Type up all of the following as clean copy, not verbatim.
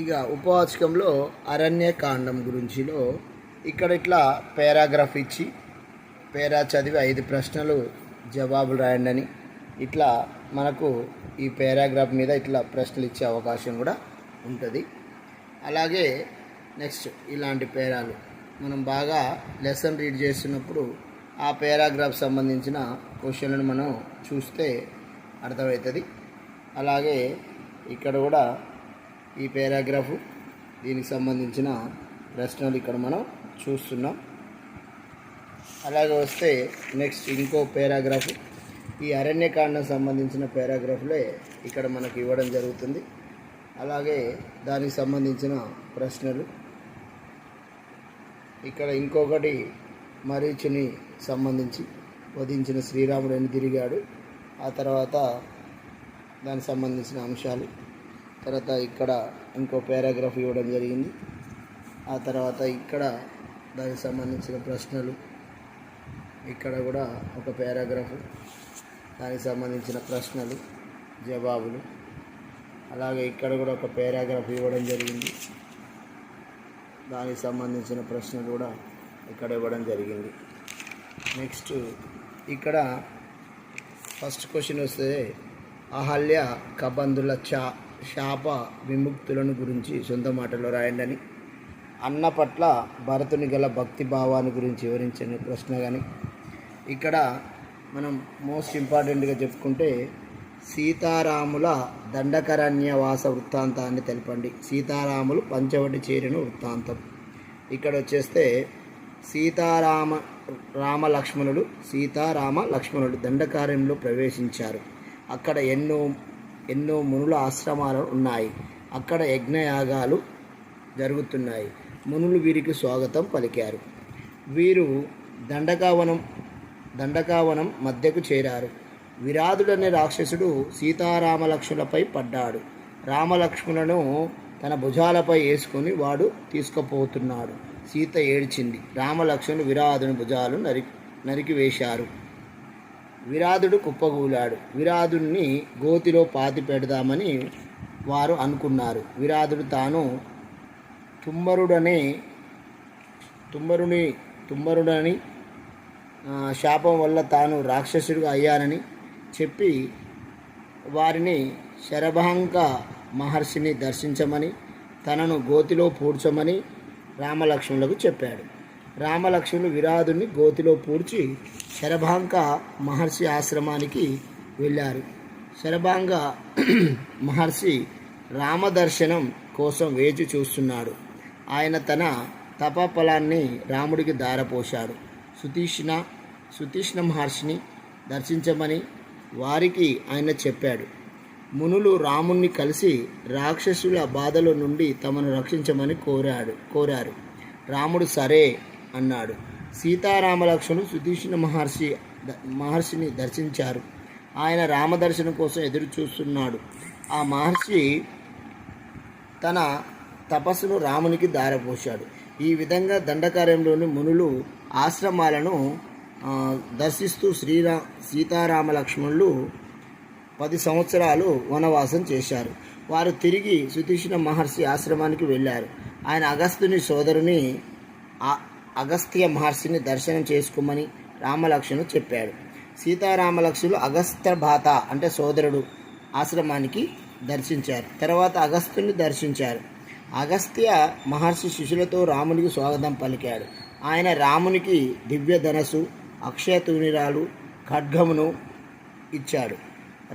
ఇక ఉపవాచకంలో అరణ్యకాండం గురించిలో ఇక్కడ ఇట్లా పారాగ్రాఫ్ ఇచ్చి పేరా చదివి 5 ప్రశ్నలు జవాబులు రాయండి అని ఇట్లా మనకు ఈ పారాగ్రాఫ్ మీద ఇట్లా ప్రశ్నలు ఇచ్చే అవకాశం కూడా ఉంటుంది. అలాగే నెక్స్ట్ ఇలాంటి పేరాలు మనం బాగా లెసన్ రీడ్ చేస్తున్నప్పుడు ఆ పారాగ్రాఫ్ సంబంధించిన క్వశ్చన్లను మనం చూస్తే అర్థమవుతుంది. అలాగే ఇక్కడ కూడా ఈ పారాగ్రాఫ్ దీనికి సంబంధించిన ప్రశ్నలు ఇక్కడ మనం చూస్తున్నాం. అలాగే వస్తే నెక్స్ట్ ఇంకో పారాగ్రాఫ్ ఈ అరణ్యకాండం సంబంధించిన పారాగ్రాఫ్లే ఇక్కడ మనకు ఇవ్వడం జరుగుతుంది. అలాగే దానికి సంబంధించిన ప్రశ్నలు ఇక్కడ ఇంకొకటి మరీచుని సంబంధించి వధించిన శ్రీరాముడు ఎన్ని తిరిగాడు, ఆ తర్వాత దానికి సంబంధించిన అంశాలు, తర్వాత ఇక్కడ ఇంకో పారాగ్రాఫ్ ఇవ్వడం జరిగింది. ఆ తర్వాత ఇక్కడ దానికి సంబంధించిన ప్రశ్నలు, ఇక్కడ కూడా ఒక పారాగ్రాఫ్ దానికి సంబంధించిన ప్రశ్నలు జవాబులు, అలాగే ఇక్కడ కూడా ఒక పారాగ్రాఫ్ ఇవ్వడం జరిగింది, దానికి సంబంధించిన ప్రశ్నలు కూడా ఇక్కడ ఇవ్వడం జరిగింది. నెక్స్ట్ ఇక్కడ ఫస్ట్ క్వశ్చన్ వస్తే అహల్య కబంధుల శాప విముక్తులను గురించి సొంత మాటలో రాయండి అని, అన్న పట్ల భరతుని గల భక్తి భావాన్ని గురించి వివరించని ప్రశ్న. కానీ ఇక్కడ మనం మోస్ట్ ఇంపార్టెంట్గా చెప్పుకుంటే సీతారాముల దండకారణ్యవాస వృత్తాంతాన్ని తెలపండి. సీతారాములు పంచవటి చేరిన వృత్తాంతం. ఇక్కడ వచ్చేస్తే సీతారామ లక్ష్మణుడు దండకారణ్యంలో ప్రవేశించారు. అక్కడ ఎన్నో మునుల ఆశ్రమాలు ఉన్నాయి. అక్కడ యజ్ఞయాగాలు జరుగుతున్నాయి. మునులు వీరికి స్వాగతం పలికారు. వీరు దండకావనం మధ్యకు చేరారు. విరాధుడనే రాక్షసుడు సీతారామలక్ష్మణులపై పడ్డాడు. రామలక్ష్మణులను తన భుజాలపై వేసుకొని వాడు తీసుకుపోతున్నాడు. సీత ఏడ్చింది. రామలక్ష్మణులు విరాధుని భుజాలు నరికివేశారు. విరాధుడు కుప్పగూలాడు. విరాధుడిని గోతిలో పాతి పెడదామని వారు అనుకున్నారు. విరాధుడు తాను తుమ్మరుడని శాపం వల్ల తాను రాక్షసుడిగా అయ్యానని చెప్పి వారిని శరభాంక మహర్షిని దర్శించమని తనను గోతిలో పూడ్చమని రామలక్ష్మణులకు చెప్పాడు. రామలక్ష్మణులు విరాధుని గోతిలో పూడ్చి శరభాంక మహర్షి ఆశ్రమానికి వెళ్ళారు. శరభాంక మహర్షి రామదర్శనం కోసం వేచి చూస్తున్నాడు. ఆయన తన తపఫలాన్ని రాముడికి దారపోశాడు. సుతీష్ణ మహర్షిని దర్శించమని వారికి ఆయన చెప్పాడు. మునులు రాముణ్ణి కలిసి రాక్షసుల బాధల నుండి తమను రక్షించమని కోరారు. రాముడు సరే అన్నాడు. సీతారామలక్ష్మణులు సుతీష్ణ మహర్షిని దర్శించారు. ఆయన రామదర్శనం కోసం ఎదురు చూస్తున్నాడు. ఆ మహర్షి తన తపస్సును రామునికి దారపోశాడు. ఈ విధంగా దండకారణ్యంలోని మునులు ఆశ్రమాలను దర్శిస్తూ సీతారామలక్ష్మణులు 10 సంవత్సరాలు వనవాసం చేశారు. వారు తిరిగి సుతీష్ణ మహర్షి ఆశ్రమానికి వెళ్ళారు. ఆయన అగస్త్యుని సోదరుని అగస్త్య మహర్షిని దర్శనం చేసుకోమని రామలక్ష్మణుడు చెప్పాడు. సీతారామలక్ష్మణులు అగస్త్యభాత అంటే సోదరుడు ఆశ్రమానికి దర్శించారు. తర్వాత అగస్త్యుని దర్శించారు. అగస్త్య మహర్షి శిష్యులతో రామునికి స్వాగతం పలికాడు. ఆయన రామునికి దివ్య ధనస్సు, అక్షయ తూణీరాలు, ఖడ్గమును ఇచ్చాడు.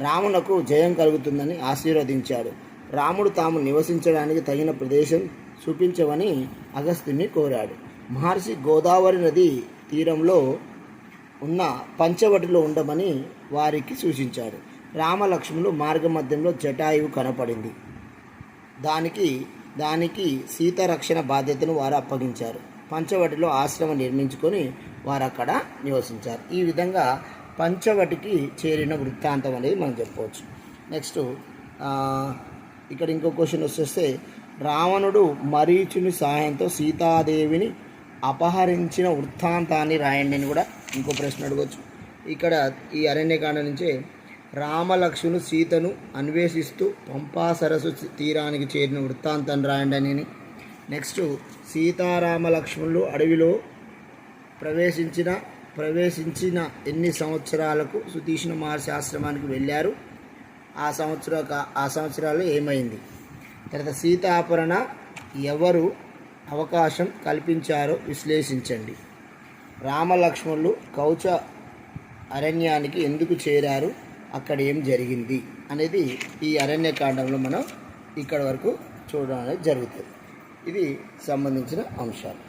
రామునకు జయం కలుగుతుందని ఆశీర్వదించాడు. రాముడు తాము నివసించడానికి తగిన ప్రదేశం చూపించమని అగస్త్యుని కోరాడు. మహర్షి గోదావరి నది తీరంలో ఉన్న పంచవటిలో ఉండమని వారికి సూచించాడు. రామలక్ష్మణులు మార్గమధ్యంలో జటాయువు కనపడింది. దానికి సీత రక్షణ బాధ్యతను వారు అప్పగించారు. పంచవటిలో ఆశ్రమం నిర్మించుకొని వారు అక్కడ నివసించారు. ఈ విధంగా పంచవటికి చేరిన వృత్తాంతం అనేది మనం చెప్పుకోవచ్చు. నెక్స్ట్ ఇక్కడ ఇంకో క్వశ్చన్ వచ్చేస్తే రావణుడు మరీచుని సహాయంతో సీతాదేవిని అపహరించిన వృత్తాంతాన్ని రాయండి అని కూడా ఇంకో ప్రశ్న అడగవచ్చు. ఇక్కడ ఈ అరణ్యకాండ నుంచే రామలక్ష్మణులు సీతను అన్వేషిస్తూ పంపా సరస్సు తీరానికి చేరిన వృత్తాంతం రాయండి అని. నెక్స్ట్, సీతారామ లక్ష్మణులు అడవిలో ప్రవేశించిన ఎన్ని సంవత్సరాలకు సుతీష్ణ మహర్షి ఆశ్రమానికి వెళ్ళారు, ఆ సంవత్సరాలు ఏమైంది. తర్వాత సీతాపరణ ఎవరు అవకాశం కల్పించారో విశ్లేషించండి. రామలక్ష్మణులు కౌచ అరణ్యానికి ఎందుకు చేరారు, అక్కడ ఏం జరిగింది అనేది ఈ అరణ్యకాండంలో మనం ఇక్కడ వరకు చూడడం అనేది జరుగుతుంది. ఇది సంబంధించిన అంశాలు.